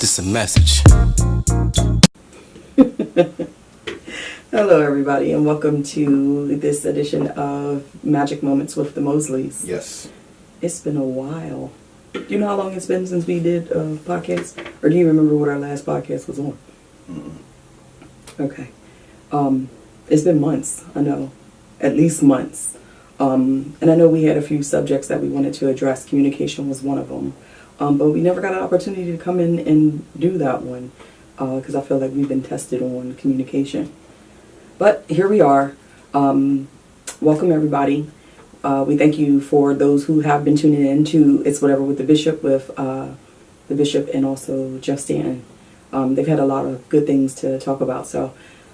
This a message. Hello, everybody, and welcome to this edition of Magic Moments with the Mosleys. Yes. It's been a while. Do you know how long it's been since we did a podcast? Or do you remember what our last podcast was on? Mm-mm. Okay. It's been months, I know. At least months. And I know we had a few subjects that we wanted to address. Communication was one of them. But we never got an opportunity to come in and do that one. Because I feel like we've been tested on communication. But here we are. Welcome, everybody. We thank you for those who have been tuning in to It's Whatever with the Bishop, with the Bishop and also Jeff Stanton. They've had a lot of good things to talk about. So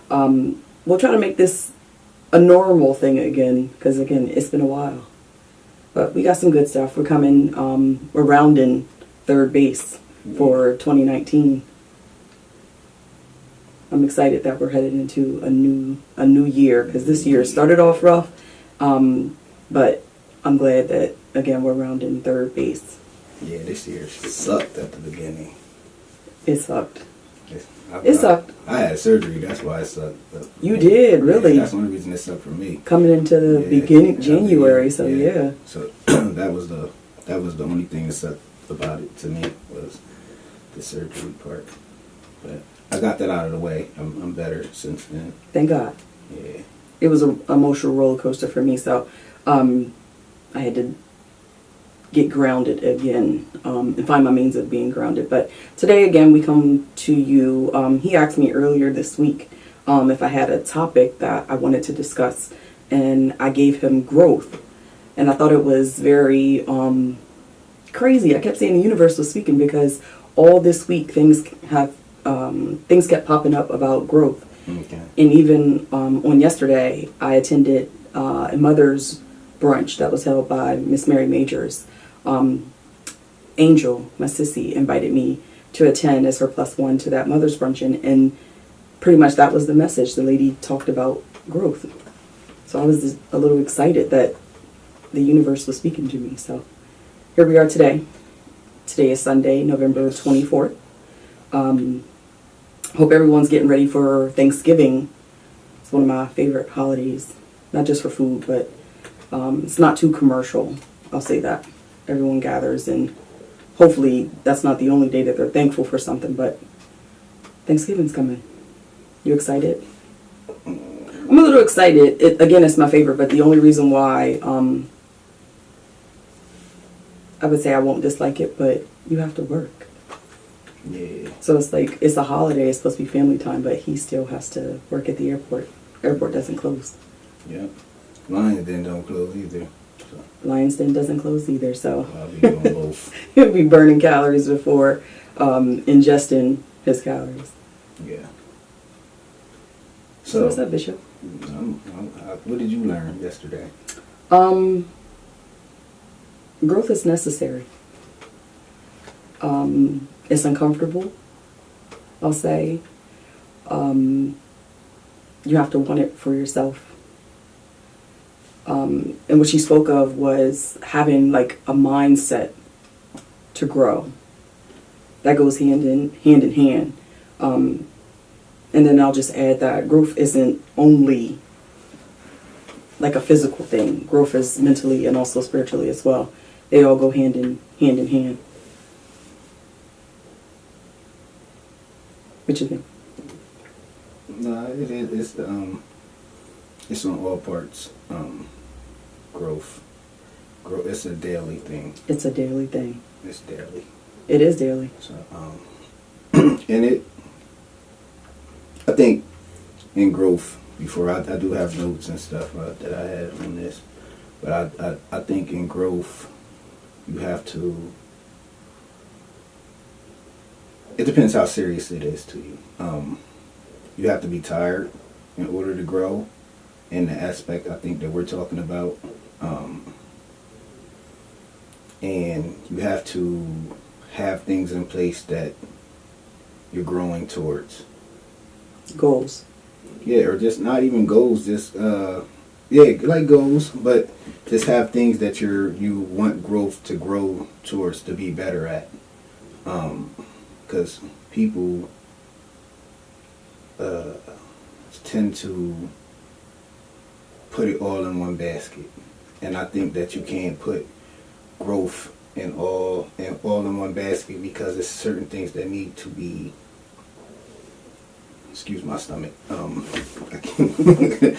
we'll try to make this a normal thing again, because, again, it's been a while. But we got some good stuff. We're coming, we're rounding third base for 2019. I'm excited that we're headed into a new year, because this year started off rough, but I'm glad that, again, we're rounding third base. Yeah, this year sucked at the beginning. It sucked. It sucked. I had surgery, that's why it sucked. But, You did, really? Yeah, that's one reason it sucked for me. Coming into the beginning, January, so yeah. So that was the only thing that sucked about it to me, was the surgery part. But I got that out of the way. I'm better since then. Thank God. Yeah. It was an emotional roller coaster for me, so I had to get grounded again and find my means of being grounded. But today, again, we come to you. He asked me earlier this week if I had a topic that I wanted to discuss, and I gave him growth. And I thought it was very crazy. I kept saying the universe was speaking, because all this week things kept popping up about growth. Okay. And even on yesterday, I attended a mother's brunch that was held by Miss Mary Majors. Angel, my sissy, invited me to attend as her +1 to that mother's brunch, and pretty much that was the message. The lady talked about growth. So I was just a little excited that the universe was speaking to me. So here we are today. Today is Sunday, November 24th. Hope everyone's getting ready for Thanksgiving. It's one of my favorite holidays, not just for food, but it's not too commercial. I'll say that. Everyone gathers, and hopefully that's not the only day that they're thankful for something, but Thanksgiving's coming. You excited? I'm a little excited. Again, it's my favorite, but the only reason why I would say I won't dislike it, but you have to work. Yeah. So it's like, it's a holiday, it's supposed to be family time, but he still has to work at the airport. Airport doesn't close. Yep. Lions Den don't close either. So Lions Den doesn't close either, so I'll be doing both. he'll be burning calories before ingesting his calories. Yeah. So what's up, Bishop? What did you learn yesterday? Growth is necessary. It's uncomfortable, I'll say. You have to want it for yourself. And what she spoke of was having like a mindset to grow. That goes hand in hand. And then I'll just add that growth isn't only like a physical thing. Growth is mentally and also spiritually as well. They all go hand in hand. What you think? No, it is. It's on all parts. Growth. It's a daily thing. It's a daily thing. It's daily. It is daily. So, and I think in growth, before I do have notes and stuff that I had on this, but I think in growth, you have to. It depends how serious it is to you. You have to be tired in order to grow. In the aspect I think that we're talking about, and you have to have things in place that you're growing towards. Goals. Yeah, or just not even goals, just like goals, but just have things that you want growth to grow towards, to be better at. because people tend to put it all in one basket, and I think that you can't put growth in all in one basket, because there's certain things that need to be. Excuse my stomach. I can't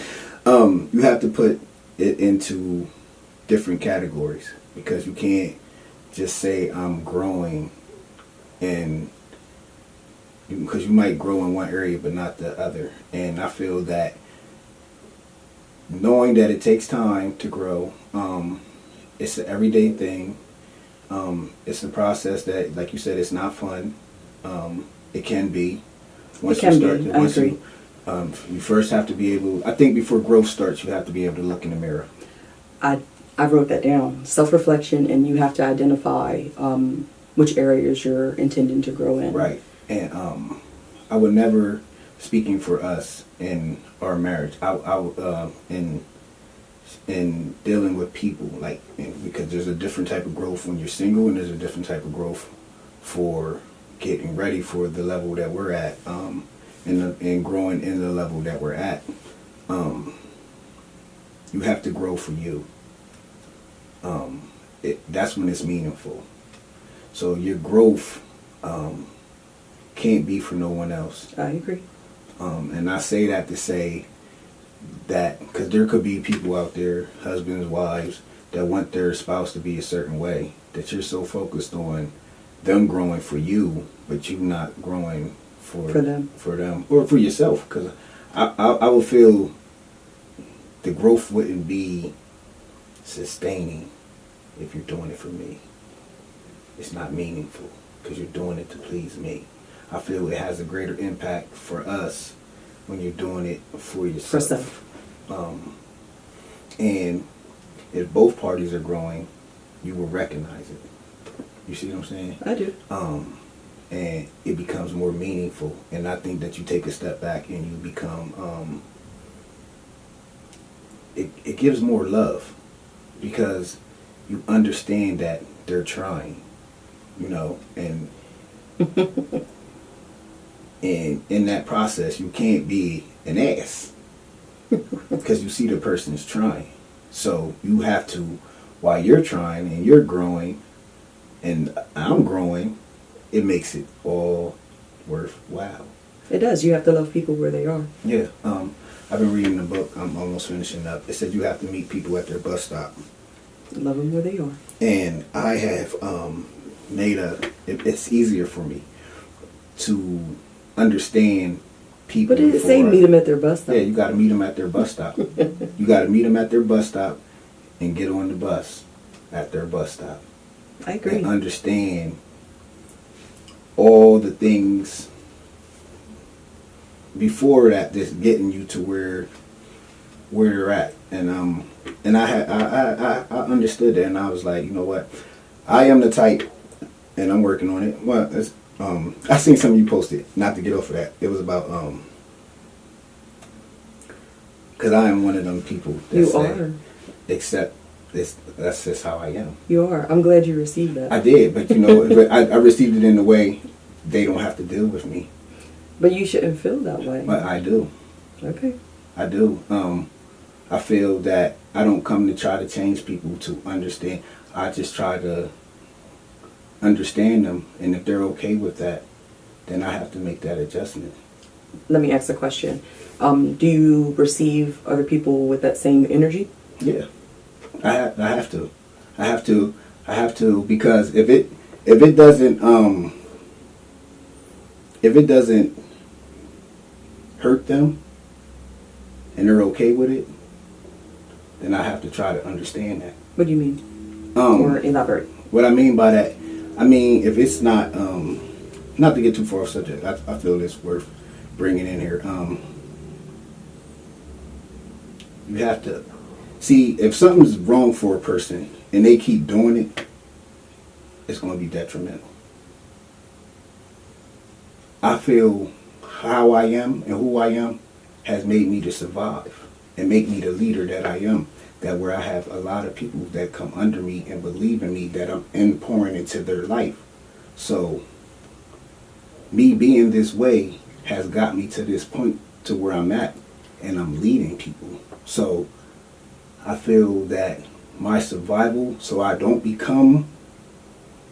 you have to put it into different categories, because you can't just say I'm growing, and because you might grow in one area but not the other. And I feel that knowing that it takes time to grow, it's an everyday thing. It's a process that, like you said, it's not fun. It can be. Once you start, I agree. You first have to be able. I think before growth starts, you have to be able to look in the mirror. I wrote that down. Self-reflection, and you have to identify which areas you're intending to grow in. Right. And I would never, speaking for us in our marriage, in dealing with people, like, because there's a different type of growth when you're single, and there's a different type of growth for getting ready for the level that we're at, and growing in the level that we're at. You have to grow for you. That's when it's meaningful. So your growth can't be for no one else. I agree. And I say that to say that because there could be people out there, husbands, wives, that want their spouse to be a certain way, that you're so focused on them growing for you, but you not growing for them or for yourself. Because I would feel the growth wouldn't be sustaining if you're doing it for me. It's not meaningful because you're doing it to please me. I feel it has a greater impact for us when you're doing it for yourself. For self. And if both parties are growing, you will recognize it. You see what I'm saying? I do. And it becomes more meaningful. And I think that you take a step back and you become, it gives more love, because you understand that they're trying, and and in that process you can't be an ass because you see the person's trying. So you have to, while you're trying and you're growing and I'm growing, it makes it all worthwhile. It does. You have to love people where they are. Yeah. I've been reading the book. I'm almost finishing up. It said you have to meet people at their bus stop. Love them where they are. And I have it's easier for me to understand people. But did it say meet them at their bus stop? Yeah, you got to meet them at their bus stop. You got to meet them at their bus stop and get on the bus at their bus stop. I agree. And understand all the things before that that's getting you to where you're at. And I understood that, and I was like, you know what, I am the type, and I'm working on it. Well, I seen something you posted, not to get off of that. It was about because I am one of them people that you say, are. Except that's just how I am. You are. I'm glad you received that. I did, but but I received it in a way they don't have to deal with me. But you shouldn't feel that way. But I do. Okay. I do. I feel that I don't come to try to change people to understand. I just try to understand them, and if they're okay with that, then I have to make that adjustment. Let me ask a question. Do you receive other people with that same energy? Yeah, I have to. I have to because if it doesn't hurt them and they're okay with it, then I have to try to understand that. What do you mean? Or elaborate. What I mean by that, if it's not, not to get too far off subject, I feel it's worth bringing in here. You have to see if something's wrong for a person and they keep doing it, it's going to be detrimental. I feel how I am and who I am has made me to survive and make me the leader that I am. That where I have a lot of people that come under me and believe in me, that I'm pouring into their life. So me being this way has got me to this point to where I'm at, and I'm leading people. So I feel that my survival, so I don't become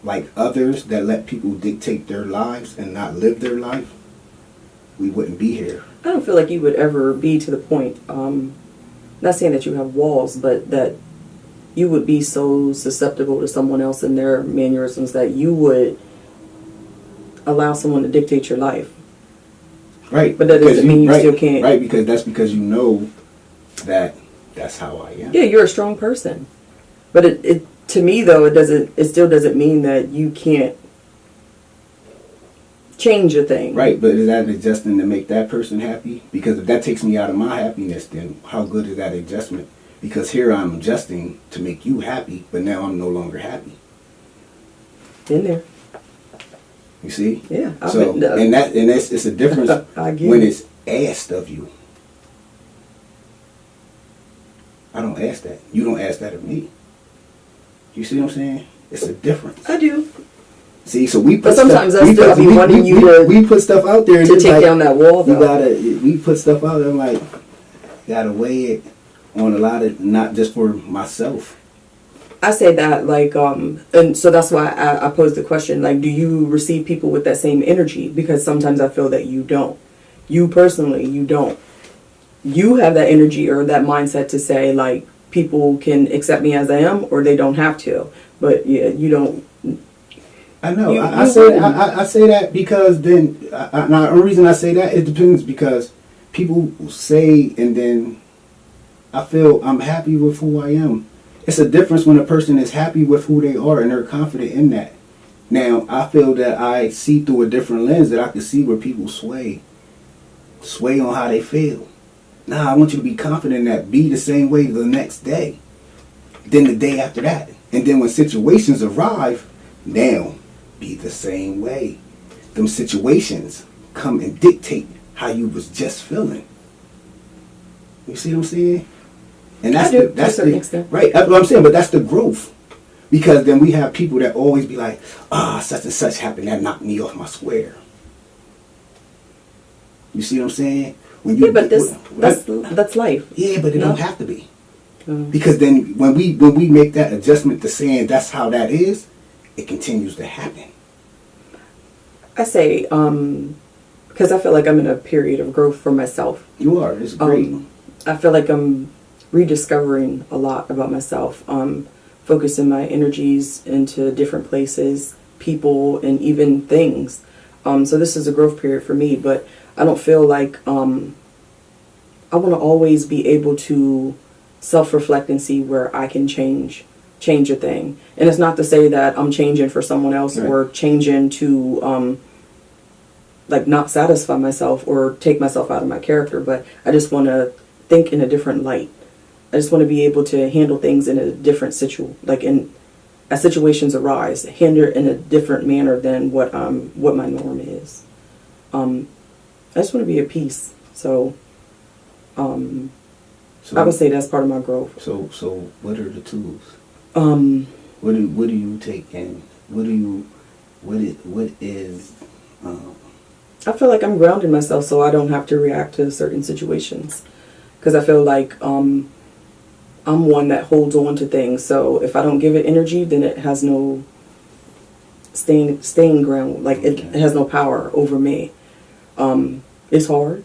like others that let people dictate their lives and not live their life, we wouldn't be here. I don't feel like you would ever be to the point, not saying that you have walls, but that you would be so susceptible to someone else and their mannerisms that you would allow someone to dictate your life. Right. But that doesn't mean you right, still can't. Right, because that's because you know that that's how I am. Yeah, you're a strong person. But it to me though, it still doesn't mean that you can't change a thing. Right, but is that adjusting to make that person happy? Because if that takes me out of my happiness, then how good is that adjustment? Because here I'm adjusting to make you happy, but now I'm no longer happy. In there. You see? Yeah. So it's a difference when it's asked of you. I don't ask that. You don't ask that of me. You see what I'm saying? It's a difference. I do. See, so we put but sometimes stuff, I still be wanting you to. We put stuff out there to take down that wall. Though. We put stuff out there. I'm like, gotta weigh it on a lot of, not just for myself. I say that like, and so that's why I posed the question. Like, do you receive people with that same energy? Because sometimes I feel that you don't. You personally, you don't. You have that energy or that mindset to say like people can accept me as I am, or they don't have to. But yeah, you don't. I know. I say that because then, now the reason I say that, it depends because people say and then I feel I'm happy with who I am. It's a difference when a person is happy with who they are and they're confident in that. Now, I feel that I see through a different lens that I can see where people sway on how they feel. Nah, I want you to be confident in that. Be the same way the next day, then the day after that. And then when situations arrive, now be the same way. Them situations come and dictate how you was just feeling. You see what I'm saying? And that's right. That's what I'm saying. But that's the growth, because then we have people that always be like, such and such happened that knocked me off my square. You see what I'm saying? But that's life. Yeah, but it don't have to be. Because then when we make that adjustment to saying that's how that is, it continues to happen. I say, because I feel like I'm in a period of growth for myself. You are. It's great. I feel like I'm rediscovering a lot about myself. Focusing my energies into different places, people, and even things. So this is a growth period for me, but I don't feel like I want to always be able to self-reflect and see where I can change a thing. And it's not to say that I'm changing for someone else, right, or changing to like not satisfy myself or take myself out of my character, but I just want to think in a different light. I just want to be able to handle things in a different as situations arise, handle in a different manner than what my norm is. I just want to be at peace. So I would say that's part of my growth. So what are the tools? What do you take in? What is I feel like I'm grounding myself so I don't have to react to certain situations, because I feel like I'm one that holds on to things. So if I don't give it energy, then it has no staying ground. Like it has no power over me. It's hard,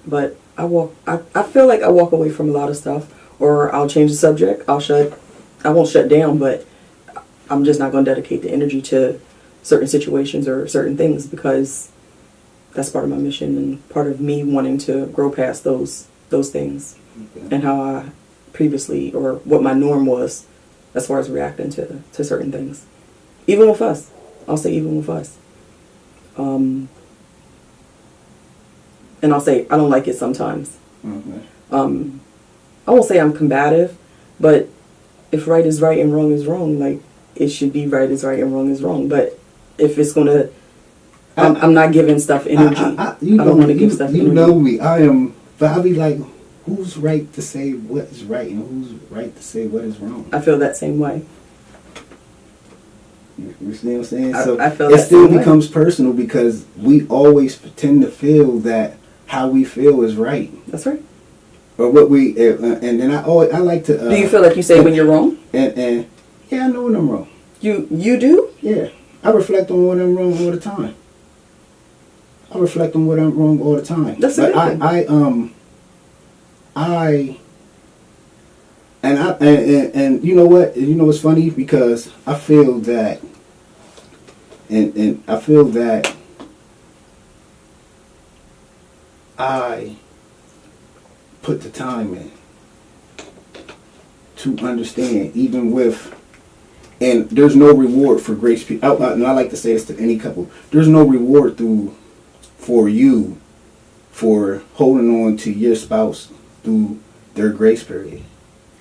but I feel like I walk away from a lot of stuff, or I'll change the subject. I won't shut down, but I'm just not going to dedicate the energy to certain situations or certain things, because that's part of my mission and part of me wanting to grow past those things, and how I previously, or what my norm was as far as reacting to certain things. Even with us. I'll say even with us. And I'll say I don't like it sometimes. Mm-hmm. I won't say I'm combative, but if right is right and wrong is wrong, like it should be right is right and wrong is wrong. But if it's gonna, I'm not giving stuff energy. I don't want to give stuff energy. You know me. But I'll be like, who's right to say what is right and who's right to say what is wrong? I feel that same way. You see what I'm saying? I So feel it that still same way. becomes personal because we always tend to feel that how we feel is right. That's right. Or what we, and then I like to. Do you feel like you say when you're wrong? And yeah, I know when I'm wrong. You do? Yeah, I reflect on what I'm wrong all the time. I reflect on what I'm wrong all the time. That's a but good thing. And you know what? You know what's funny? Because I feel that, and I feel that I put the time in to understand, even with, and there's no reward for grace. And I like to say this to any couple: there's no reward for you for holding on to your spouse through their grace period.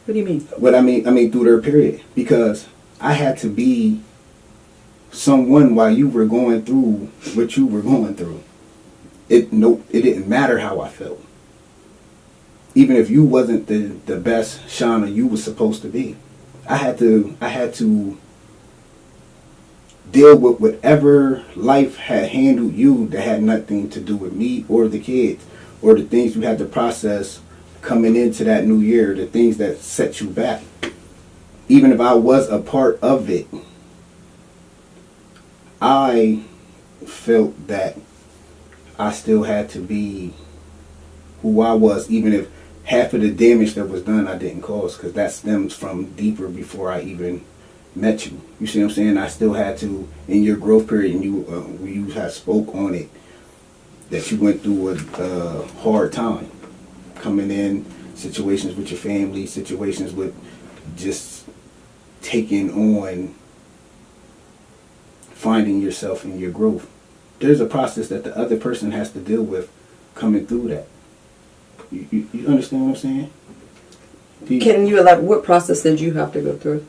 What do you mean? What I mean through their period, because I had to be someone while you were going through what you were going through. It didn't matter how I felt. Even if you wasn't the best Shauna you was supposed to be, I had to deal with whatever life had handled you that had nothing to do with me or the kids, or the things you had to process coming into that new year, the things that set you back. Even if I was a part of it, I felt that I still had to be who I was, even if half of the damage that was done I didn't cause, because that stems from deeper before I even met you. You see what I'm saying? I still had to, in your growth period, and you had spoke on it, that you went through a hard time coming in, situations with your family, situations with just taking on finding yourself in your growth. There's a process that the other person has to deal with coming through that. You understand what I'm saying? Can you elaborate? What process did you have to go through?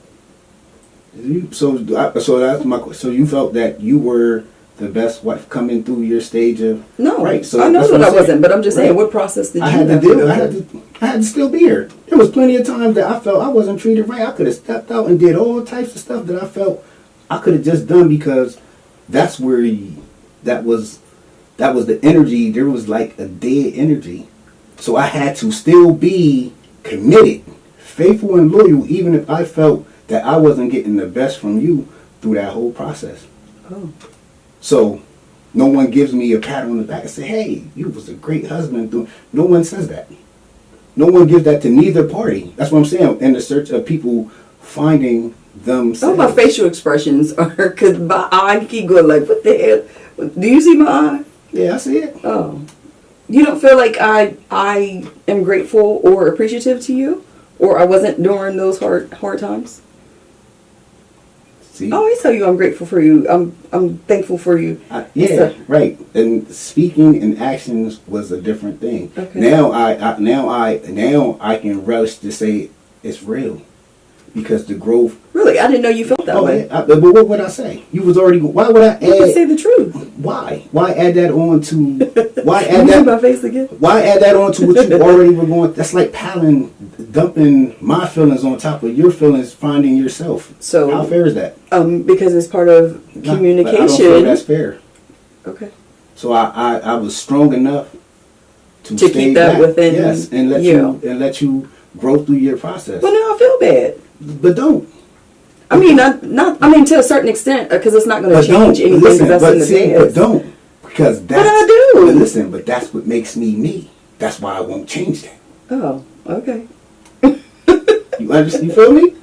So that's my question. So you felt that you were the best wife coming through your stage of No, right? So I know that I wasn't, but I'm just saying, right. what process did you I had to have deal. go I had to still be here. There was plenty of times that I felt I wasn't treated right. I could have stepped out and did all types of stuff that I felt I could have just done, because that's where that was the energy. There was like a dead energy. So I had to still be committed, faithful, and loyal, even if I felt that I wasn't getting the best from you through that whole process. Oh. So no one gives me a pat on the back and say, hey, you was a great husband. No one says that. No one gives that to neither party. That's what I'm saying. In the search of people finding themselves. Oh, my facial expressions are, because my eye keep going like, what the hell? Do you see my eye? Yeah, I see it. Oh. You don't feel like I am grateful or appreciative to you? Or I wasn't during those hard times? See? I always tell you I'm grateful for you. I'm thankful for you. Yeah, right. And speaking and actions was a different thing. Okay. Now I can relish to say it's real, because the growth. Really, I didn't know you felt that way. Yeah, but what would I say? You was already. Why would I add? You can say the truth. Why? Why add that on to? Why add You see that? my face again? Why add that on to what you already were going? That's like dumping my feelings on top of your feelings, finding yourself. So how fair is that? Because it's part of communication. I don't feel that's fair. Okay. So I was strong enough to To stay keep that back, within yes, and let you grow through your process. Well, now I feel bad. But don't. I mean, I mean, to a certain extent, because it's not going to change anything. Listen, that's in the but past. don't, because that's. But I do. But listen, but that's what makes me me. That's why I won't change that. Oh, okay. You understand? You feel me?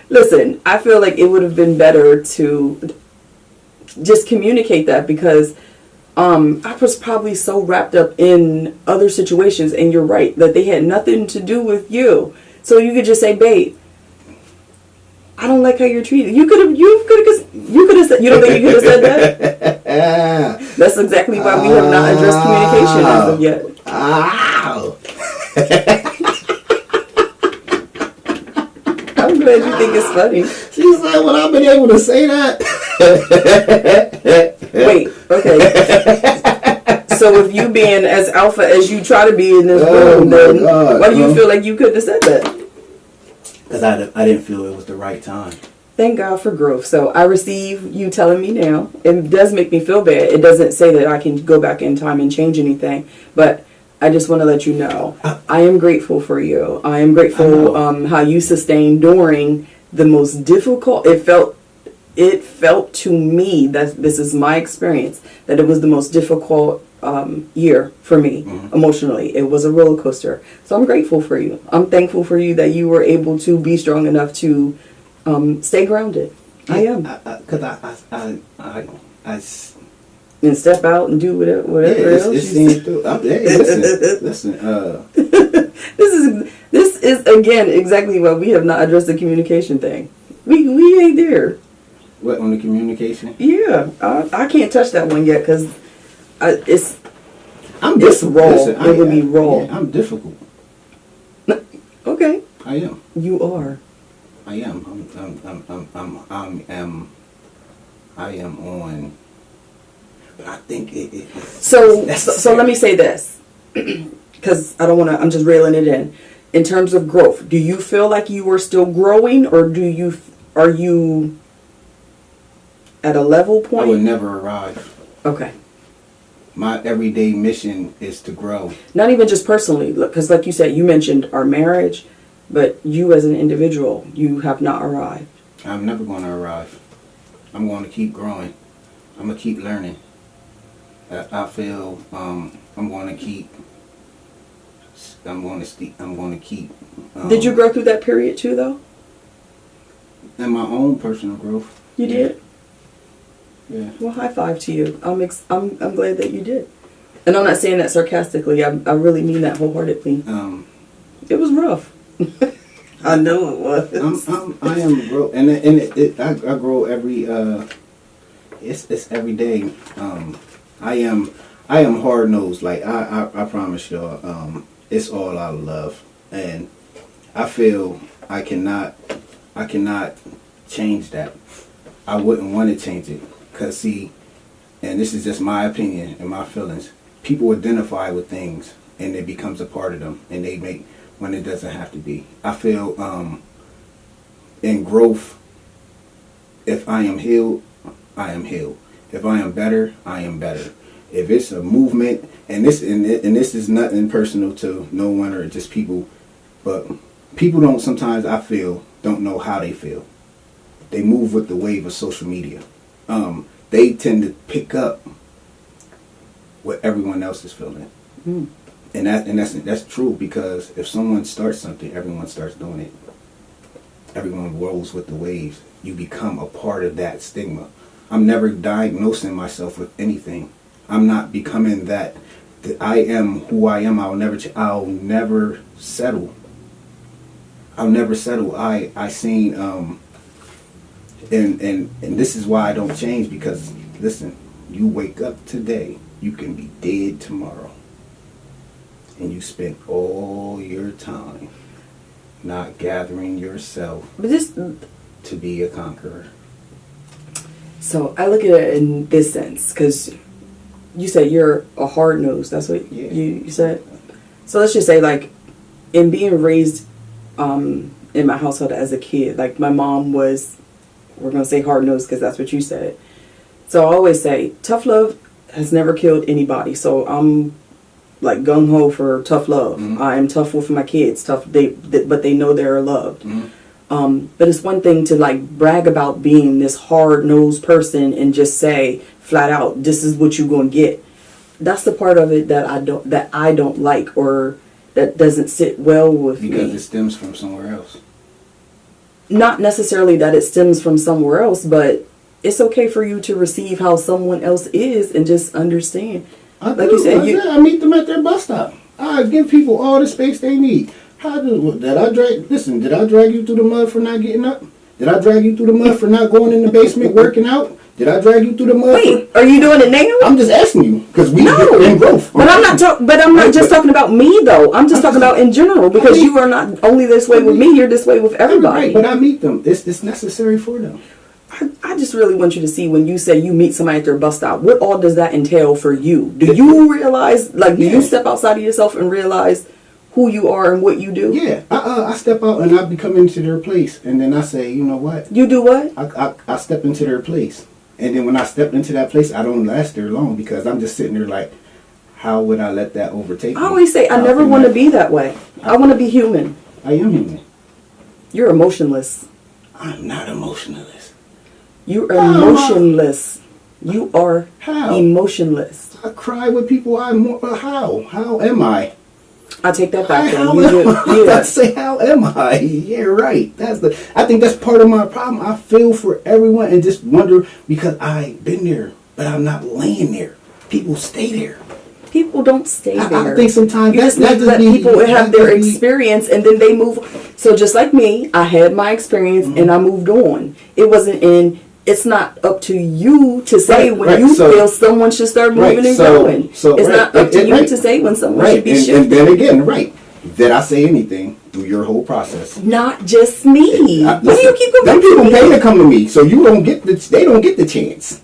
Listen, I feel like it would have been better to just communicate that, because I was probably so wrapped up in other situations, and you're right, that they had nothing to do with you. So you could just say, babe, I don't like how you're treated. You could have said, you don't think you could have said that? That's exactly why we have not addressed communication as of yet. Ow. I'm glad you think it's funny. She said, well, I've been able to say that. Wait, okay. So if you being as alpha as you try to be in this room, then why do you feel like you couldn't have said that? Because I didn't feel it was the right time. Thank God for growth. So I receive you telling me now. It does make me feel bad. It doesn't say that I can go back in time and change anything, but I just want to let you know I am grateful for you. I am grateful how you sustained during the most difficult. It felt to me, that this is my experience, that it was the most difficult year for me emotionally. It was a roller coaster. So I'm grateful for you. I'm thankful for you that you were able to be strong enough to stay grounded. I am. Because I and step out and do whatever else. It's seen through. Hey, listen. This is again exactly why we have not addressed the communication thing. We ain't there. What, on the communication? Yeah, I can't touch that one yet because it's raw. Listen, it would be raw. Yeah, I'm difficult. Okay. I am. You are. I am. I am on. But I think So let me say this, because I don't want to. I'm just railing it in. In terms of growth, do you feel like you are still growing, or are you at a level point? I would never arrive. Okay. My everyday mission is to grow. Not even just personally, because like you said, you mentioned our marriage, but you as an individual, you have not arrived. I'm never going to arrive. I'm going to keep growing. I'm going to keep learning. I feel I'm going to keep. Did you grow through that period too, though? In my own personal growth. You did. Yeah. Well, high five to you. I'm glad that you did, and I'm not saying that sarcastically. I really mean that wholeheartedly. It was rough. I know it was. I am grow, and I grow every. It's every day. I am hard nosed. Like I promise y'all. It's all out of love, and I feel I cannot change that. I wouldn't want to change it, cause see, and this is just my opinion and my feelings. People identify with things, and it becomes a part of them, and they make when it doesn't have to be. I feel in growth. If I am healed, I am healed. If I am better, I am better. If it's a movement, and this is nothing personal to no one or just people, but people don't sometimes, I feel, don't know how they feel. They move with the wave of social media. They tend to pick up what everyone else is feeling. And that's true, because if someone starts something, everyone starts doing it. Everyone rolls with the waves. You become a part of that stigma. I'm never diagnosing myself with anything. I'm not becoming that I am who I am. I'll never settle. I'll never settle. I seen and this is why I don't change, because listen, you wake up today, you can be dead tomorrow. And you spent all your time not gathering yourself to be a conqueror. So I look at it in this sense, because you said you're a hard nose. That's what you said. So let's just say, like, in being raised in my household as a kid, like my mom was, we're gonna say hard nosed because that's what you said. So I always say tough love has never killed anybody. So I'm like gung ho for tough love. I am tough with my kids. But they know they're loved. But it's one thing to like brag about being this hard nosed person and just say flat out, this is what you're gonna get. That's the part of it that I don't like, or that doesn't sit well with me. Because it stems from somewhere else. Not necessarily that it stems from somewhere else, but it's okay for you to receive how someone else is and just understand. You said, I meet them at their bus stop. I give people all the space they need. Did I drag you through the mud for not getting up? Did I drag you through the mud for not going in the basement working out? Did I drag you through the mud? Wait, are you doing it now? I'm just asking you, because we are in growth. But I'm not just talking about me though. I'm just talking about in general, because you are not only this way with me, you're this way with everybody. Right, but I meet them. It's necessary for them. I just really want you to see, when you say you meet somebody at their bus stop, what all does that entail for you? Do you realize, like, do you step outside of yourself and realize who you are and what you do? Yeah, I step out and I become into their place, and then I say, you know what? You do what? I step into their place, and then when I step into that place, I don't last there long because I'm just sitting there like, how would I let that overtake me? I always say I never want to be that way. I want to be human. I am human. You're emotionless. I'm not emotionless. You are emotionless. You are How? emotionless. I cry with people. How? How am I? I take that back. How Then. You am I? do. Yeah. I say, how am I? Yeah, right. I think that's part of my problem. I feel for everyone and just wonder because I've been there, but I'm not laying there. People stay there. People don't stay there. I think sometimes you just need to let people have their experience and then they move. So just like me, I had my experience and I moved on. It wasn't in. It's not up to you to say when you feel someone should start moving and going. So, it's not up to you to say when someone should be shifting. And then again, did I say anything through your whole process? Not just me. Why do you keep going back to me? Them people pay to come to me, so you don't get they don't get the chance.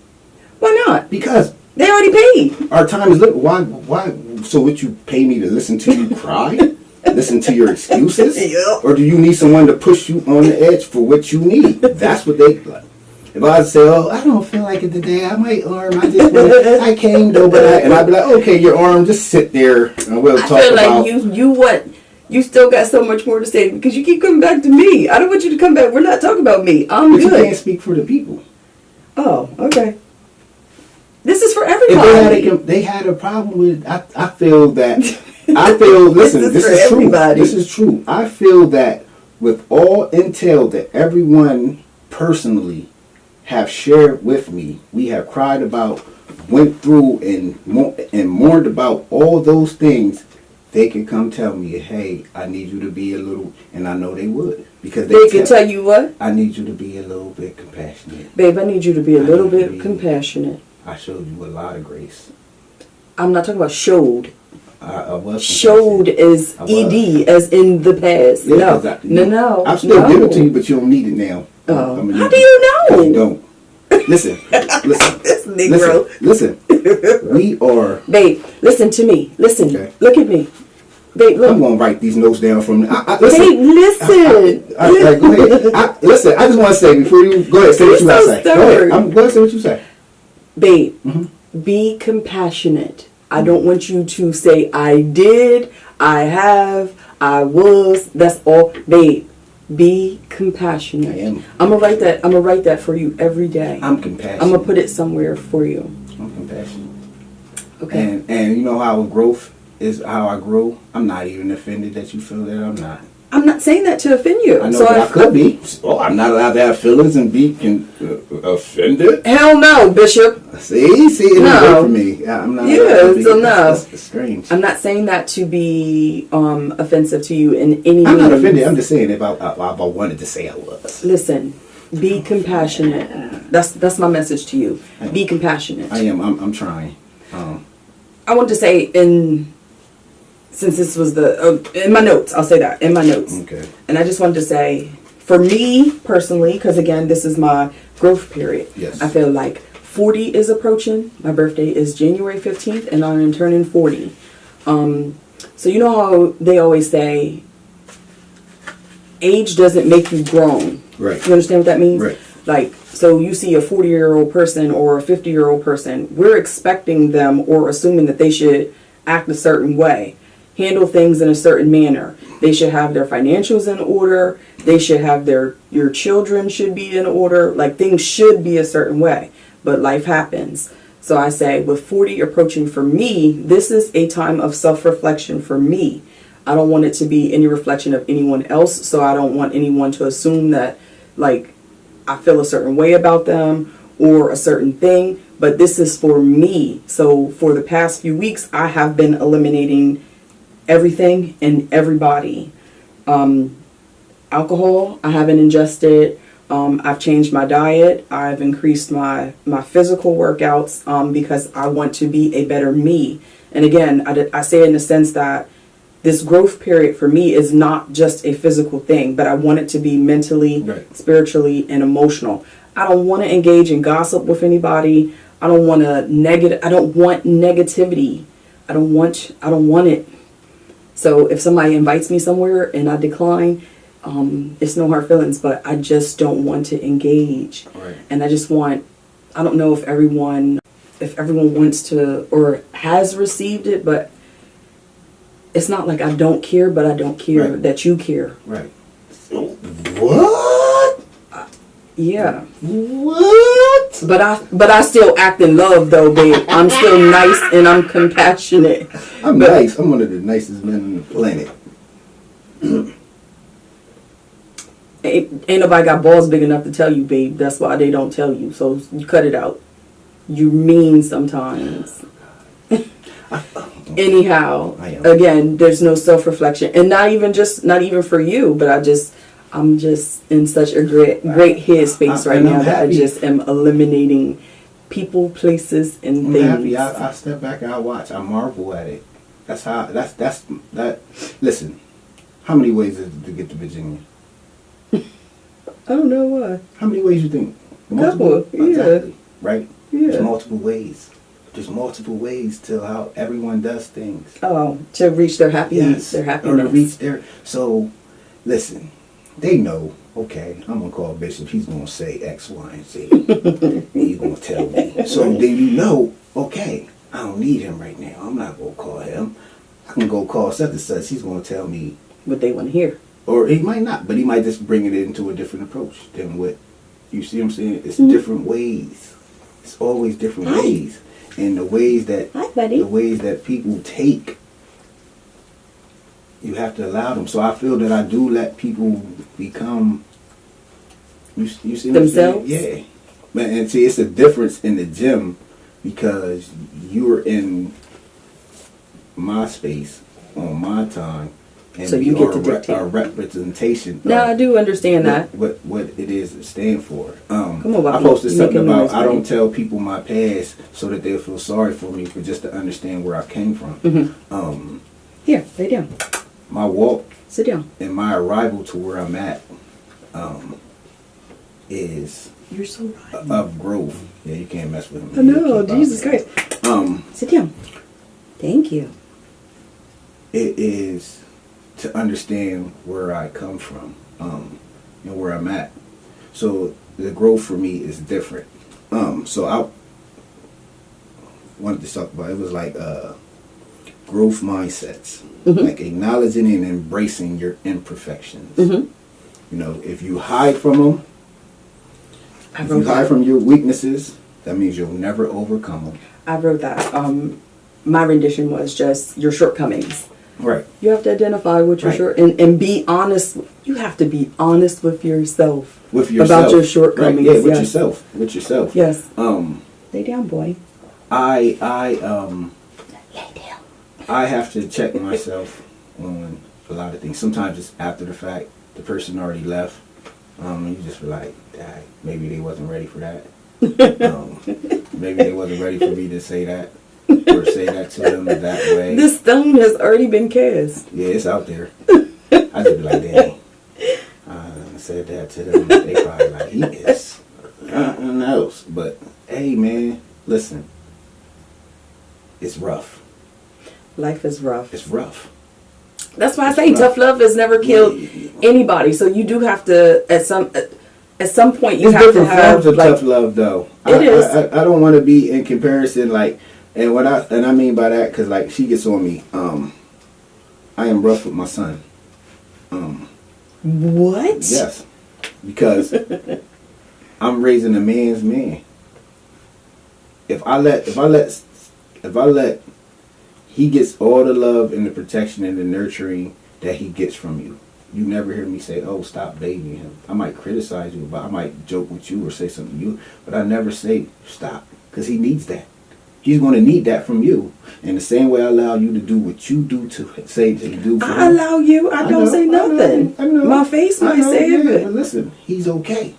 Why not? Because they already paid. Our time is limited. Why? So would you pay me to listen to you cry? Listen to your excuses? Yep. Or do you need someone to push you on the edge for what you need? That's what they like. If I say, oh, I don't feel like it today, I might arm, I came though, but and I'd be like, okay, your arm, just sit there and we'll talk about. I feel like you still got so much more to say because you keep coming back to me. I don't want you to come back. We're not talking about me. I'm good. But you can't speak for the people. Oh, okay. This is for everybody. If they had a problem with, I feel that, listen, this is true. This is true. I feel that with all intel that everyone personally have shared with me, we have cried about, went through and mourned about all those things, they could come tell me, hey, I need you to be a little, and I know they would. Because they could tell you what? I need you to be a little bit compassionate. Babe, I need you to be a little bit compassionate. I showed you a lot of grace. I'm not talking about showed. I was showed is ED as in the past. Yeah, no. I'm still giving it to you, but you don't need it now. Oh. How do you know? You don't. Listen. This Negro. Listen. We are. Babe, listen to me. Listen. Okay. Look at me. Babe, look. I'm going to write these notes down from. Listen. Babe, listen. All right, go ahead. Listen, I just want to say before you go ahead, say what you got to say. Go ahead. Go ahead, say what you say. Babe, be compassionate. I don't want you to say I did, I have, I was. That's all. Babe, be compassionate. I am. I'm gonna write that for you every day. I'm compassionate. I'm gonna put it somewhere for you. I'm compassionate. Okay. And you know how growth is, how I grow. I'm not even offended that you feel that I'm not. I'm not saying that to offend you. I know that I could be. Oh, I'm not allowed to have feelings and be offended. Hell no, Bishop. See, it no. For me. I'm not. Yeah, so no. That's strange. I'm not saying that to be offensive to you in any. I'm not offended. I'm just saying if I wanted to say I was. Listen, be compassionate. That's my message to you. Be compassionate. I am. I'm trying. I want to say since this was in my notes, I'll say that in my notes. Okay. And I just wanted to say, for me personally, because again, this is my growth period. Yes. I feel like 40 is approaching. My birthday is January 15th, and I am turning 40. So you know how they always say, age doesn't make you grown. Right. You understand what that means? Right. Like, so you see a 40-year-old person or a 50-year-old person, we're expecting them or assuming that they should act a certain way. Handle things in a certain manner. They should have their financials in order. They should have your children should be in order. Like, things should be a certain way. But life happens. So I say, with 40 approaching for me, this is a time of self-reflection for me. I don't want it to be any reflection of anyone else. So I don't want anyone to assume that, like, I feel a certain way about them or a certain thing. But this is for me. So for the past few weeks, I have been eliminating everything and everybody. Alcohol, I haven't ingested. I've changed my diet. I've increased my physical workouts because I want to be a better me. And again, I say it in the sense that this growth period for me is not just a physical thing, but I want it to be mentally, spiritually, and emotional. I don't want to engage in gossip with anybody. I don't want negativity. I don't want it. So if somebody invites me somewhere and I decline, it's no hard feelings, but I just don't want to engage. Right. And I just want, I don't know if everyone wants to or has received it, but it's not like I don't care, but I don't care that you care. Right. What? Yeah. What? But I still act in love though, babe. I'm still nice and I'm compassionate. I'm nice. I'm one of the nicest men on the planet. Ain't nobody got balls big enough to tell you, babe. That's why they don't tell you. So you cut it out. You mean sometimes. Anyhow, again, there's no self-reflection, and not even for you, but I'm just in such a great headspace right now that I just am eliminating people, places, and things. I'm happy. I step back and I watch. I marvel at it. That's how. That's that. Listen, how many ways is it to get to Virginia? I don't know why. How many ways you think? Multiple. Yeah. Exactly. Right. Yeah. There's multiple ways. There's multiple ways to how everyone does things. Oh, to reach their happiness. Their happiness. Or to reach their. So, listen. They know, okay, I'm going to call Bishop. He's going to say X, Y, and Z. And he's going to tell me. So then you know, okay, I don't need him right now. I'm not going to call him. I can go call such and such. He's going to tell me what they want to hear. Or he might not, but he might just bring it into a different approach than what, you see what I'm saying? It's different ways. It's always different ways. And the ways that people take, you have to allow them. So I feel that I do let people become, you see what themselves? I'm saying? Yeah. And see, it's a difference in the gym because you're in my space on my time. And so you get to dictate. A representation. Now I do understand that. What it is to stand for. Come on, I posted something about I don't tell people my past so that they'll feel sorry for me, but just to understand where I came from. Mm-hmm. Here, lay down. My walk. Sit down. And my arrival to where I'm at is you're so right. Of growth. Yeah, you can't mess with me. I know, Jesus Christ. Sit down. Thank you. It is to understand where I come from and where I'm at. So the growth for me is different. So I wanted to talk about it was like growth mindsets, like acknowledging and embracing your imperfections. You know, if you hide from them, if you hide from your weaknesses, that means you'll never overcome them. I wrote that. My rendition was just your shortcomings. Right. You have to identify what your and be honest. You have to be honest with yourself. About your shortcomings. Right. Yeah, with yourself. With yourself. Yes. Lay down, boy. I lay down. I have to check myself on a lot of things. Sometimes it's after the fact. The person already left. And you just feel like, dang, maybe they wasn't ready for that. Maybe they wasn't ready for me to say that. Or say that to them that way. This stone has already been cast. Yeah, it's out there. I just be like, dang. I said that to them. They probably like, he is nothing else. But, hey, man, listen. It's rough. Life is rough. It's rough. That's why I say tough love has never killed anybody. So you do have to, at some point, you have to have. It's different forms of tough love, though. It is. I don't want to be in comparison, like, and I mean by that, because like she gets on me. I am rough with my son. What? Yes, because I'm raising a man's man. If I let, he gets all the love and the protection and the nurturing that he gets from you. You never hear me say, "Oh, stop babying him." I might criticize you, but I might joke with you or say something to you, but I never say stop, because he needs that. He's going to need that from you. And the same way I allow you to do what you do to say to do for him. I allow you. I don't say nothing. I know. My face might say it. But listen, he's okay.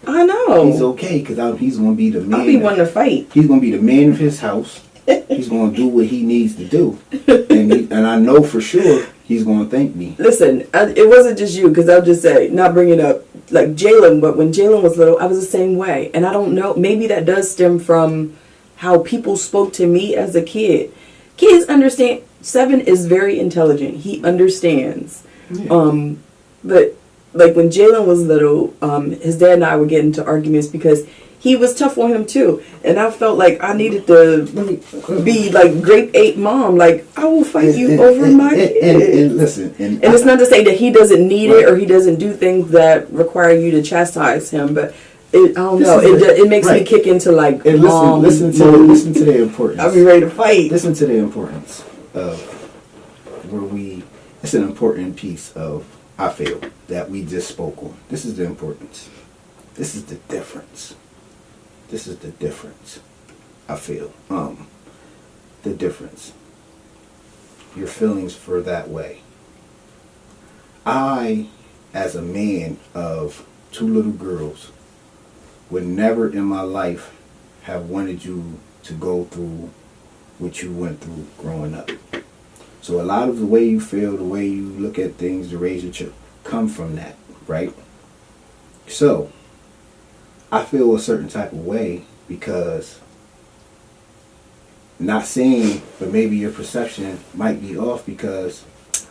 I know. He's okay because he's going to be the man. I'll be one to fight. He's going to be the man of his house. He's going to do what he needs to do. And I know for sure he's going to thank me. Listen, it wasn't just you, because I'll just say, not bringing up like Jalen, but when Jalen was little, I was the same way. And I don't know, maybe that does stem from how people spoke to me as a kid. Kids understand, 7 is very intelligent. He understands. Yeah. But like when Jalen was little, his dad and I would get into arguments because he was tough on him too, and I felt like I needed to be like grade 8 mom. Like, I will fight you over my kid. And listen, and it's not to say that he doesn't need it or he doesn't do things that require you to chastise him, but I don't know. It makes me kick into like and listen to the importance. I'll be ready to fight. Listen to the importance of it's an important piece of, I feel, that we just spoke on. This is the importance. This is the difference. This is the difference, I feel. The difference. Your feelings for that way. I, as a man of 2 little girls, would never in my life have wanted you to go through what you went through growing up. So a lot of the way you feel, the way you look at things, to raise your children, come from that, right? So, I feel a certain type of way because, not saying, but maybe your perception might be off because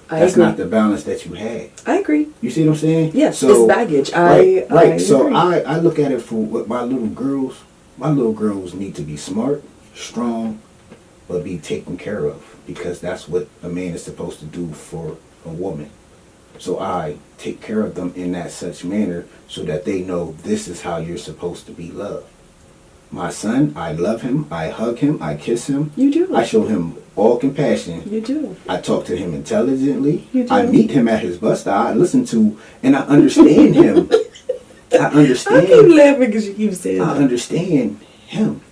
that's not the balance that you had. I agree. You see what I'm saying? Yes, so, it's baggage. Right. I so agree. I look at it for what my little girls need to be smart, strong, but be taken care of, because that's what a man is supposed to do for a woman. So I take care of them in that such manner so that they know this is how you're supposed to be loved. My son, I love him, I hug him, I kiss him. You do. I show him all compassion. You do. I talk to him intelligently. You do. I meet him at his bus stop. I listen to, and I understand him. I understand. I keep laughing because you keep saying that. I understand him.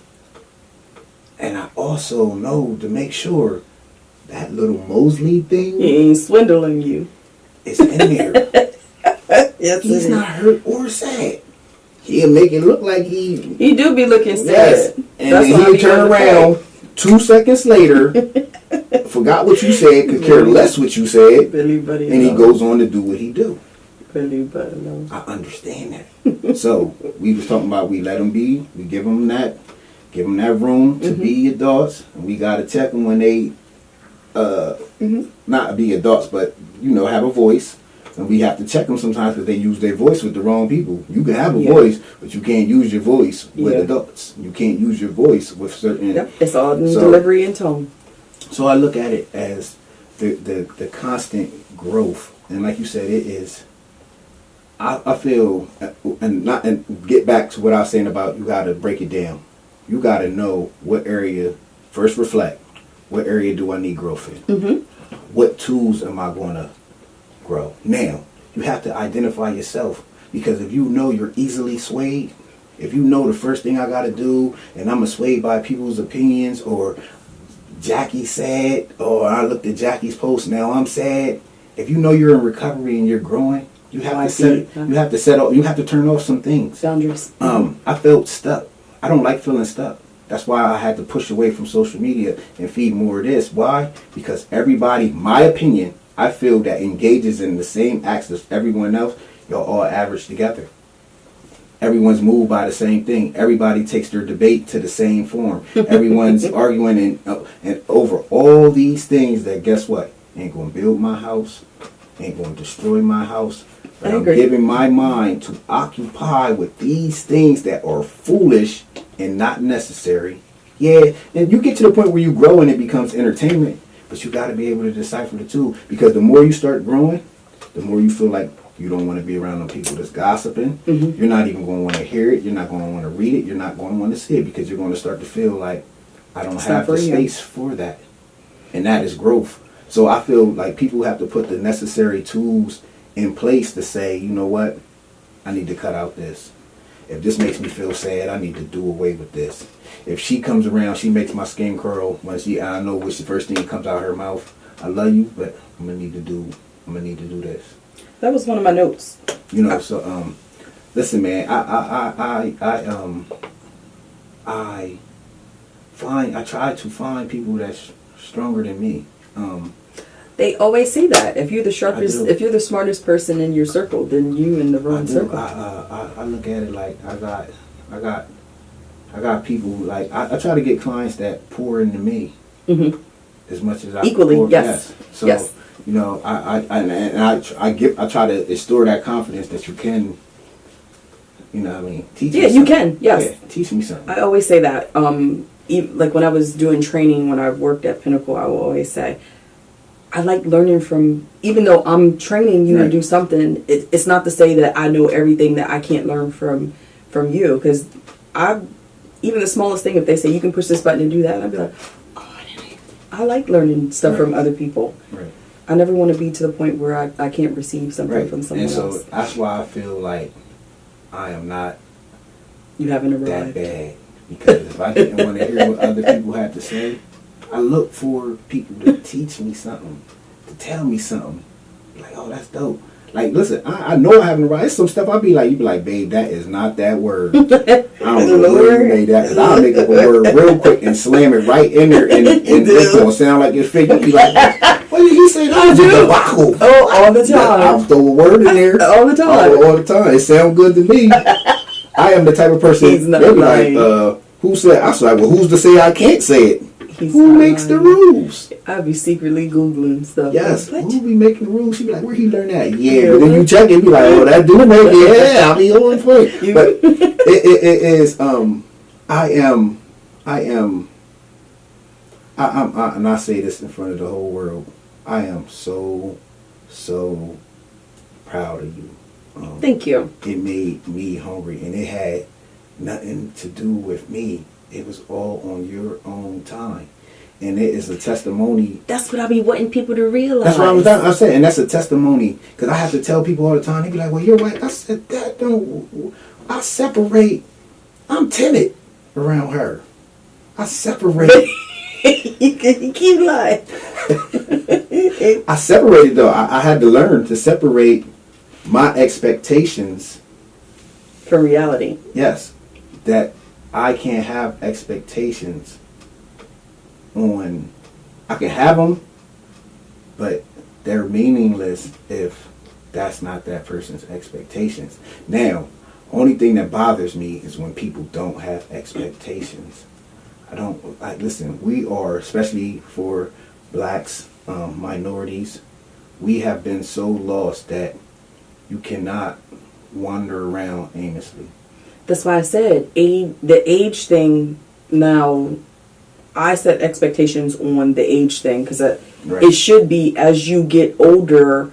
And I also know to make sure that little Mosley thing, He ain't swindling you. is in there. Yes, He's not hurt or sad. He'll make it look like he do be looking sad. yes. And That's then why he'll turn around 2 seconds later, forgot what you said, could care less what you said, Billy Buddy and he goes on to do what he do. Billy Buddy knows. I understand that. So we was talking about, we let them be, we give them that room to be adults, and we gotta check them when they not be adults, but have a voice. And we have to check them sometimes because they use their voice with the wrong people. You can have a voice, but you can't use your voice with adults. You can't use your voice with certain. Yep. It's all in delivery and tone. So I look at it as the constant growth, and like you said, it is. I feel, and get back to what I was saying about, you got to break it down. You got to know what area. First, reflect. What area do I need growth in? What tools am I going to grow? Now, you have to identify yourself, because if you know you're easily swayed, if you know the first thing I got to do, and I'm swayed by people's opinions, or Jackie sad, or I looked at Jackie's post, now I'm sad. If you know you're in recovery and you're growing, you have to turn off some things. Boundaries. I felt stuck. I don't like feeling stuck. That's why I had to push away from social media and feed more of this. Why? Because everybody, my opinion, I feel, that engages in the same acts as everyone else, y'all all average together. Everyone's moved by the same thing. Everybody takes their debate to the same form. Everyone's arguing and over all these things that, guess what? Ain't going to build my house. Ain't going to destroy my house. But I'm giving my mind to occupy with these things that are foolish and not necessary. Yeah, and you get to the point where you grow and it becomes entertainment. But you got to be able to decipher the two, because the more you start growing, the more you feel like you don't want to be around them people that's gossiping. You're not even going to want to hear it. You're not going to want to read it. You're not going to want to see it, because you're going to start to feel like, I don't have the space for that. And that is growth. So I feel like people have to put the necessary tools in place to say, you know what, I need to cut out this. If this makes me feel sad, I need to do away with this. If she comes around, she makes my skin curl when I know which the first thing that comes out of her mouth. I love you, but I'm gonna need to do this. That was one of my notes. So listen, man, I try to find people that's stronger than me. They always say that if you're the sharpest, if you're the smartest person in your circle, then you in the wrong circle. I look at it like I got people, like I try to get clients that pour into me. as much as I Equally, pour. yes. So, Yes. you know, I try to instill that confidence that you can, you know what I mean, teach me Yeah, you something. can. Yes. Yeah, teach me something. I always say that. Like when I was doing training, when I worked at Pinnacle, I will always say, I like learning from, even though I'm training you to Right. do something, it's not to say that I know everything that I can't learn from you. Because even the smallest thing, if they say you can push this button and do that, I'd be like, oh, I like learning stuff Right. from other people. Right. I never want to be to the point where I can't receive something Right. from someone And so else. that's why I feel like I am not You haven't that arrived. bad. Because if I didn't want to hear what other people had to say, I look for people to teach me something, to tell me something. Like, oh, that's dope. Like, listen, I know I haven't arrived. It's some stuff I'll be like, you be like, babe, that is not that word. I don't know where you made that. Because I'll make up a word real quick and slam it right in there, and it's going to sound like your fake. You be like, what did he say? That was a debacle. Oh, all the time. I'll throw a word in there. All the time. All the time. It sounds good to me. I am the type of person. He's not they'll be lying. like, who said? I was like, well, who's to say I can't say it? He's Who not makes the lying. rules? I'd be secretly Googling stuff. Yes, Like, who be making the rules? She be like, where he learn that? Yeah, but then you check it, be like, oh, that dude make it. Yeah, I'll be on point. But it is. I'm, and I say this in front of the whole world. I am so proud of you. Thank you. It made me hungry, and it had nothing to do with me. It was all on your own time, and it is a testimony. That's what I be wanting people to realize. That's what I said, and that's a testimony, because I have to tell people all the time. They be like, "Well, you're white." I said, "That don't." I separate. I'm timid around her. I separate. you keep lying. I separated though. I had to learn to separate my expectations For reality. Yes, that I can't have expectations on. I can have them, but they're meaningless if that's not that person's expectations. Now, only thing that bothers me is when people don't have expectations. I don't like. Listen, we are, especially for blacks, minorities, we have been so lost that you cannot wander around aimlessly. That's why I said the age thing. Now, I set expectations on the age thing because Right. it should be as you get older,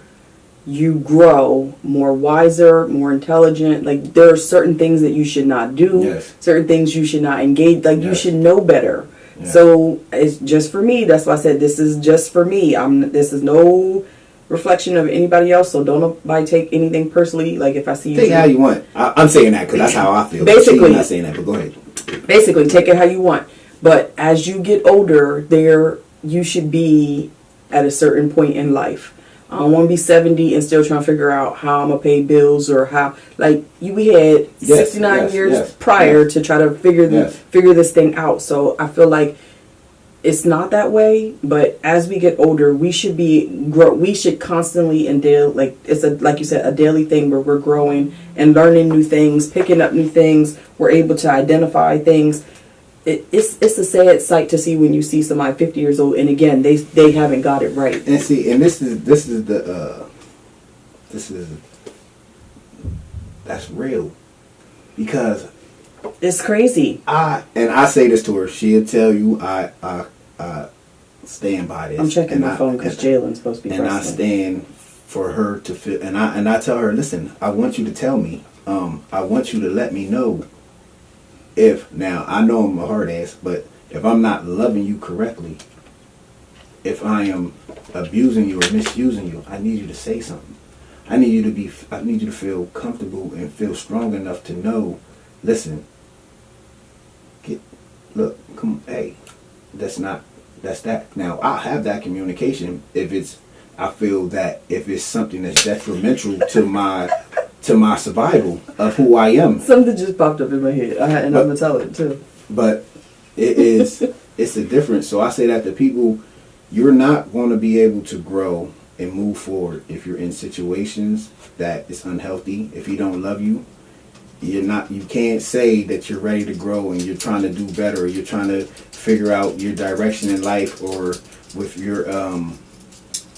you grow more wiser, more intelligent. Like there are certain things that you should not do. Yes. Certain things you should not engage. Like you Yes. should know better. Yeah. So it's just for me. That's why I said this is just for me. This is no reflection of anybody else. So don't nobody take anything personally. Like if I see you, Take it how you want. I'm saying that because that's how I feel. Basically. She's not saying that, but go ahead. basically take it how you want. But as you get older, you should be at a certain point in life. I don't want to be 70 and still trying to figure out how I'm gonna pay bills or how. Like we had 69 years prior to try to figure this thing out. So I feel like it's not that way. But as we get older, we should we should constantly like it's like you said, a daily thing where we're growing and learning new things, picking up new things. We're able to identify things. It's a sad sight to see when you see somebody 50 years old and again they haven't got it right. And see, and this is that's real, because It's crazy. I say this to her. She'll tell you I stand by this. I'm checking and my phone because Jalen's supposed to be and I wrestling. stand for her to feel. And I tell her, listen, I want you to tell me. I want you to let me know if now I know I'm a hard ass, but if I'm not loving you correctly, if I am abusing you or misusing you, I need you to say something. I need you to feel comfortable and feel strong enough to know, listen, come on, hey, that's that. Now, I'll have that communication I feel that if it's something that's detrimental to my survival of who I am. Something just popped up in my head, I'm gonna tell it too. But it's a difference. So I say that to people, you're not going to be able to grow and move forward if you're in situations that is unhealthy. If he don't love you, you can't say that you're ready to grow and you're trying to do better, or you're trying to figure out your direction in life, or with your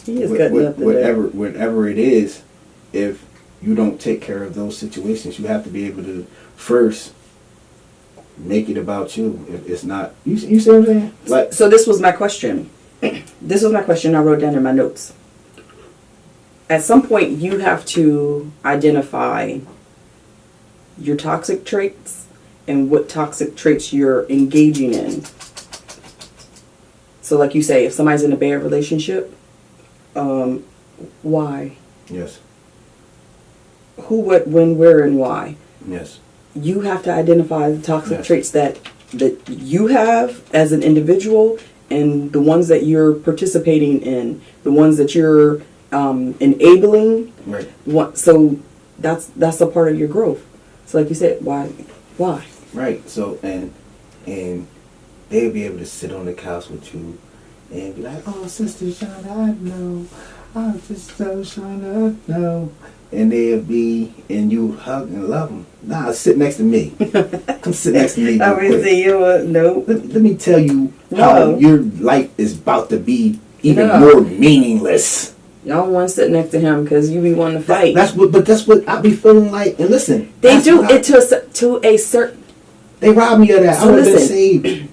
He is cutting up today. whatever it is, if you don't take care of those situations, you have to be able to first make it about you. If it's not, you see what I'm saying? Like, so this was my question. This was my question I wrote down in my notes. At some point, you have to identify your toxic traits and what toxic traits you're engaging in. So like you say, if somebody's in a bad relationship, why? yes, Who, what, when, where, and why? yes, You have to identify the toxic Yes. traits that you have as an individual and the ones that you're participating in, the ones that you're enabling. right, So that's a part of your growth. So like you said, why? right. So and they'll be able to sit on the couch with you and be like, "Oh, Sister Shauna, I know. I'm just so Shauna, I know." And they'll be, and you hug and love them. Nah, sit next to me. Come sit next to me. I real would quick. say no. Let me tell you how No. your life is about to be even No. more meaningless. Y'all want to sit next to him because you be wanting to fight. That's what I be feeling like. And listen, They that's do what it to a certain. They robbed me of that. So I would have been listen. saved.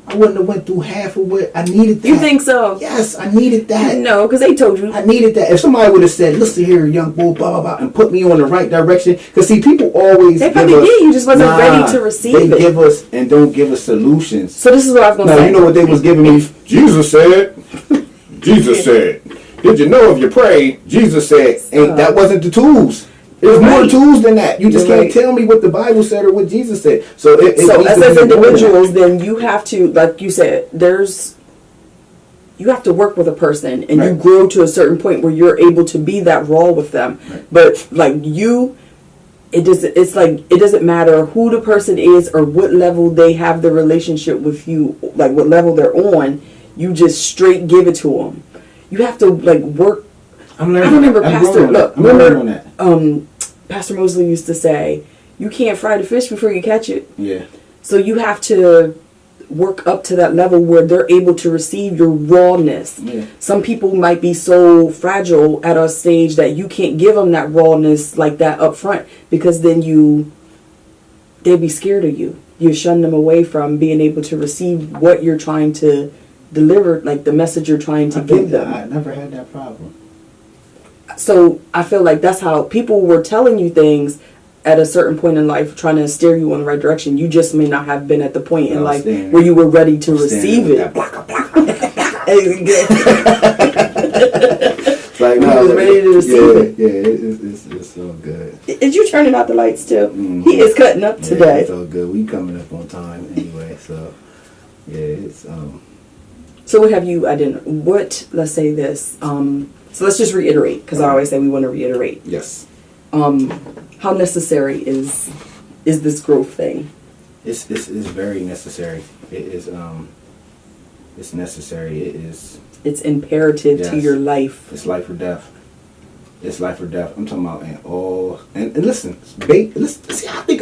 I wouldn't have went through half of what I needed. That. You think so? Yes, I needed that. No, because they told you. I needed that. If somebody would have said, "Listen here, young boy, blah blah blah," and put me on the right direction, because see, people always They give probably us, did. You just wasn't ready to receive they it. give us and don't give us solutions. So this is what I was going to No, say. you know what they was giving me? Jesus said. Jesus said. Did you know if you pray? Jesus said. And that wasn't the tools. There's You're more right. tools than that. You just You're can't right. tell me what the Bible said or what Jesus said. So it So needs as to be more than individuals, that. then you have to, like you said, you have to work with a person and you Right. grow to a certain point where you're able to be that raw with them. Right. But like it doesn't matter who the person is or what level they have the relationship with you, like what level they're on, you just straight give it to them. You have to like work. I'm learning. I remember I'm Pastor, growing on look, that. I'm learning on remember that. Pastor Mosley used to say, you can't fry the fish before you catch it. Yeah. So you have to work up to that level where they're able to receive your rawness. Yeah. Some people might be so fragile at a stage that you can't give them that rawness like that up front, because then they'll be scared of you. You shun them away from being able to receive what you're trying to deliver, like the message you're trying to give them. I never had that problem. So I feel like that's how people were telling you things at a certain point in life, trying to steer you in the right direction. You just may not have been at the point in life where you were ready to receive it. It's like, You was ready to receive it. Yeah, it's so good. Is you turning out the lights too? Mhm. He is cutting up Yeah, today. it's all good. We coming up on time anyway, so yeah, it's So what have you identified? Let's say this. So let's just reiterate, because I always say we want to reiterate. yes. How necessary is this growth thing? It's very necessary. It is it's necessary. It is. It's imperative to Yes. your life. It's life or death. It's life or death. I'm talking about and listen, listen. See, I think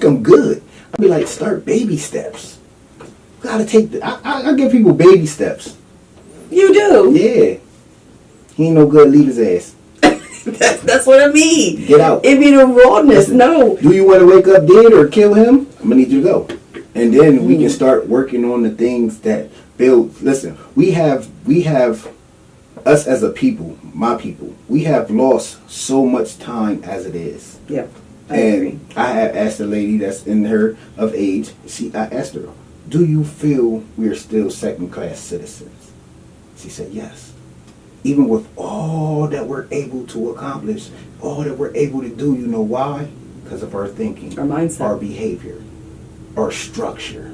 I'm good. I'll be like, start baby steps. Gotta take I give people baby steps. You do. Yeah. He ain't no good. Leave his ass. That's what I mean. Get out. It be the rawness. Listen, No. Do you want to wake up dead or kill him? I'm gonna need you to go, and then we can start working on the things that build. Listen, we have us as a people, my people. We have lost so much time as it is. Yeah. I agree. And I had asked a lady that's in her of age. I asked her, "Do you feel we are still second-class citizens?" She said, "Yes." Even with all that we're able to accomplish, all that we're able to do, you know why? Because of our thinking, Our mindset. our behavior, our structure.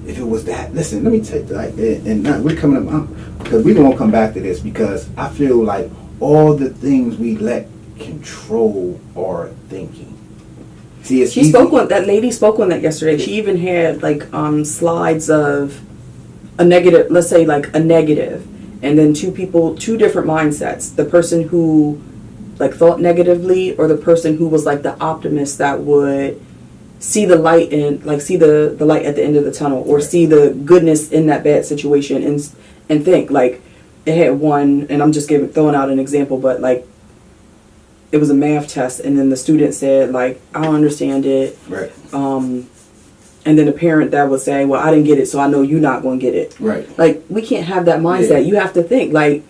If it was that, listen, let me tell you, like, and now we're coming up, because we're going to come back to this, because I feel like all the things we let control our thinking. See, it's easy. That lady spoke on that yesterday. She even had like slides of a negative, let's say like a negative, and then two different mindsets. The person who like thought negatively, or the person who was like the optimist that would see the light see the light at the end of the tunnel, or see the goodness in that bad situation, and think like it had one, and I'm just throwing out an example, but like it was a math test, and then the student said like, I don't understand it, right, and then the parent that would say, well, I didn't get it, so I know you're not going to get it, right. Like we can't have that mindset. Yeah. You have to think like,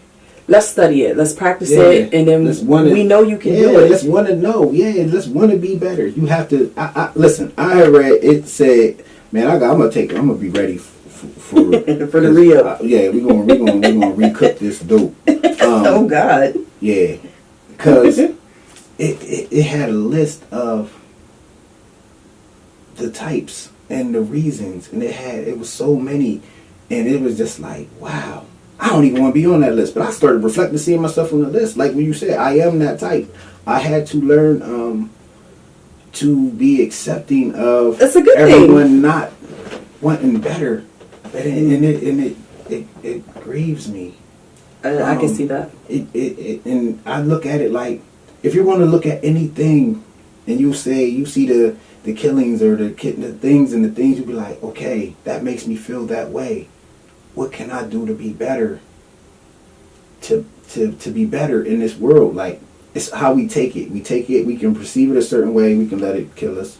let's study it, let's practice it, and then we know you can do it. Let's want to know. Yeah, let's want to be better. You have to. Listen. I read it said, man, I'm gonna be ready for for the real. Yeah, we're gonna recook this dope. Oh God. Yeah, because it had a list of the types and the reasons, and it was so many, and it was just like, wow. I don't even want to be on that list, but I started reflecting, seeing myself on the list. Like when you said, I am that type. I had to learn to be accepting of That's a good everyone thing. Not wanting better, and it grieves me. I can see that. And I look at it like, if you're going to look at anything, and you see the killings or the things, you'll be like, okay, that makes me feel that way. What can I do to be better? To be better in this world? Like, it's how we take it. We take it, we can perceive it a certain way, we can let it kill us,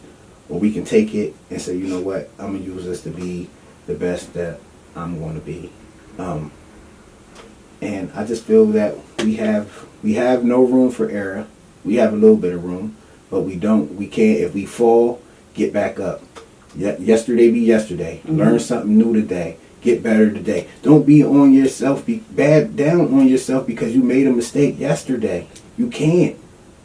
or we can take it and say, you know what, I'm going to use this to be the best that I'm going to be. And I just feel that we have no room for error. We have a little bit of room, but we can't, if we fall, get back up. Yesterday be yesterday. Mm-hmm. Learn something new today. Get better today. Don't be on yourself, be bad down on yourself because you made a mistake yesterday. You can't.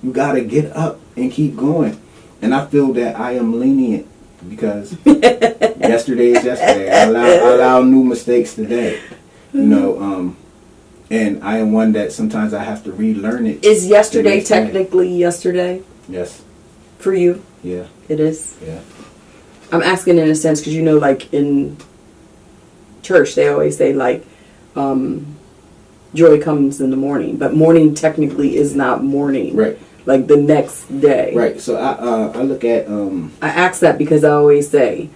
You gotta get up and keep going. And I feel that I am lenient because yesterday is yesterday. I allow new mistakes today. You know, and I am one that sometimes I have to relearn it. Is yesterday technically yesterday? Yes. For you? Yeah. It is? Yeah. I'm asking in a sense because, you know, like in church they always say like joy comes in the morning, but morning technically is not morning, right? Like the next day, right? So I look at I ask that because I always say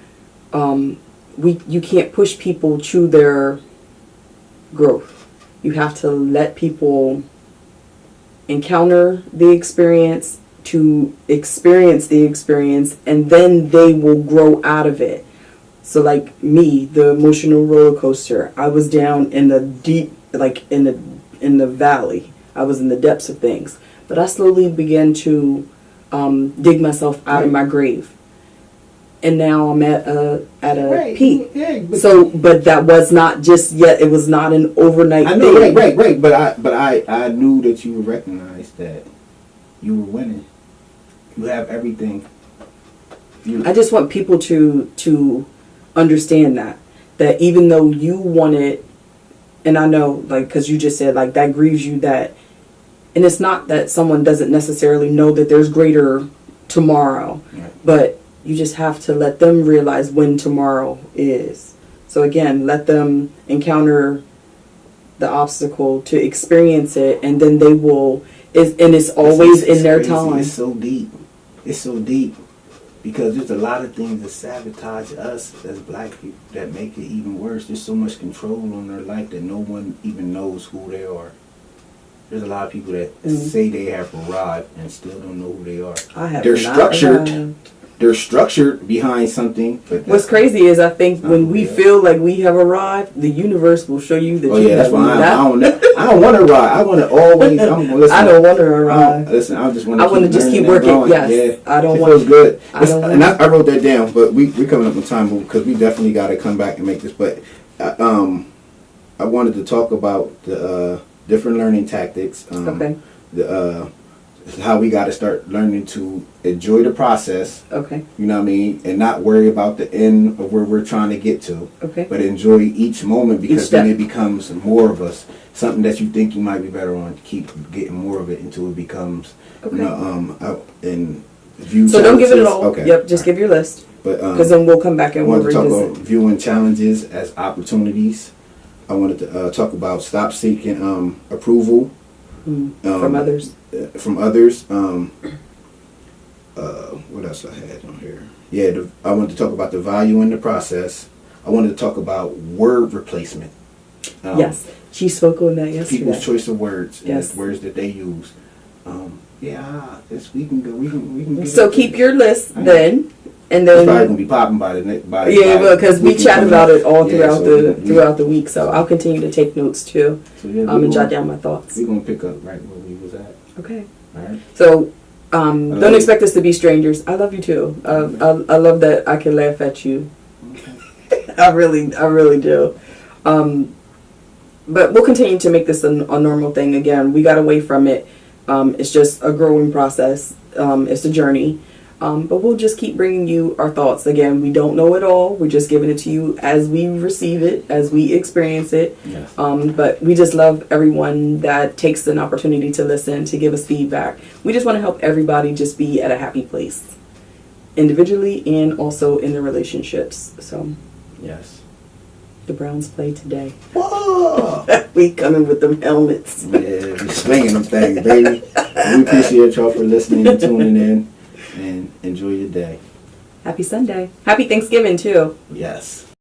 you can't push people to their growth. You have to let people encounter the experience, to experience the experience, and then they will grow out of it. So like me, the emotional roller coaster, I was down in the deep, like in the valley. I was in the depths of things. But I slowly began to dig myself out of my grave. And now I'm at a peak. Yeah, but that was not just yet. It was not an overnight I know, thing. right. But I knew that you would recognize that you were winning. You have everything. I just want people to understand that even though you want it, and I know, like, because you just said, like, that grieves you, that, and it's not that someone doesn't necessarily know that there's greater tomorrow, right. But you just have to let them realize when tomorrow is. So again, let them encounter the obstacle to experience it, and then they will, and it's always in their time. It's so deep. It's so deep. Because there's a lot of things that sabotage us as black people that make it even worse. There's so much control on their life that no one even knows who they are. There's a lot of people that say they have arrived and still don't know who they are. They're structured. Arrived. They're structured behind something. But what's crazy is I think when we feel like we have arrived, the universe will show you that you that's why I don't want to arrive. I want to always. I don't want to arrive. Listen, I just want to. I want to just keep working. Yes, yeah. I don't want. It feels good. I wrote that down, but we're coming up on time because we definitely got to come back and make this. But I wanted to talk about the different learning tactics. Okay. How we got to start learning to enjoy the process. Okay. You know what I mean? And not worry about the end of where we're trying to get to. Okay. But enjoy each moment because then it becomes more of us. Something that you think you might be better on, keep getting more of it until it becomes, okay. You know, and view so don't give it all. Okay. Yep, just give your list. But because then we'll come back and we'll revisit. I wanted to talk about viewing challenges as opportunities. I wanted to talk about stop seeking approval. From others. From others. What else I had on here? I wanted to talk about the value in the process. I wanted to talk about word replacement. Yes, she spoke on that yesterday. People's choice of words and Yes. the words that they use. We can go. We can. Get So into keep it. your list I know. then, and It's then probably gonna be popping by the next. because we chat about it all throughout throughout the week. So I'll continue to take notes too, and jot down my thoughts. We're gonna pick up right where we was at. Okay. All right. So don't expect us to be strangers. I love you too. I love that I can laugh at you. Okay. I really do. But we'll continue to make this a normal thing. Again, we got away from it. It's just a growing process. It's a journey. But we'll just keep bringing you our thoughts. Again, we don't know it all. We're just giving it to you as we receive it, as we experience it. Yes. But we just love everyone that takes an opportunity to listen, to give us feedback. We just want to help everybody just be at a happy place, individually and also in their relationships. So Yes. the Browns play today. Whoa! We coming with them helmets. Yeah, we swinging them things, baby. We appreciate y'all for listening and tuning in, and enjoy your day. Happy Sunday. Happy Thanksgiving too. Yes.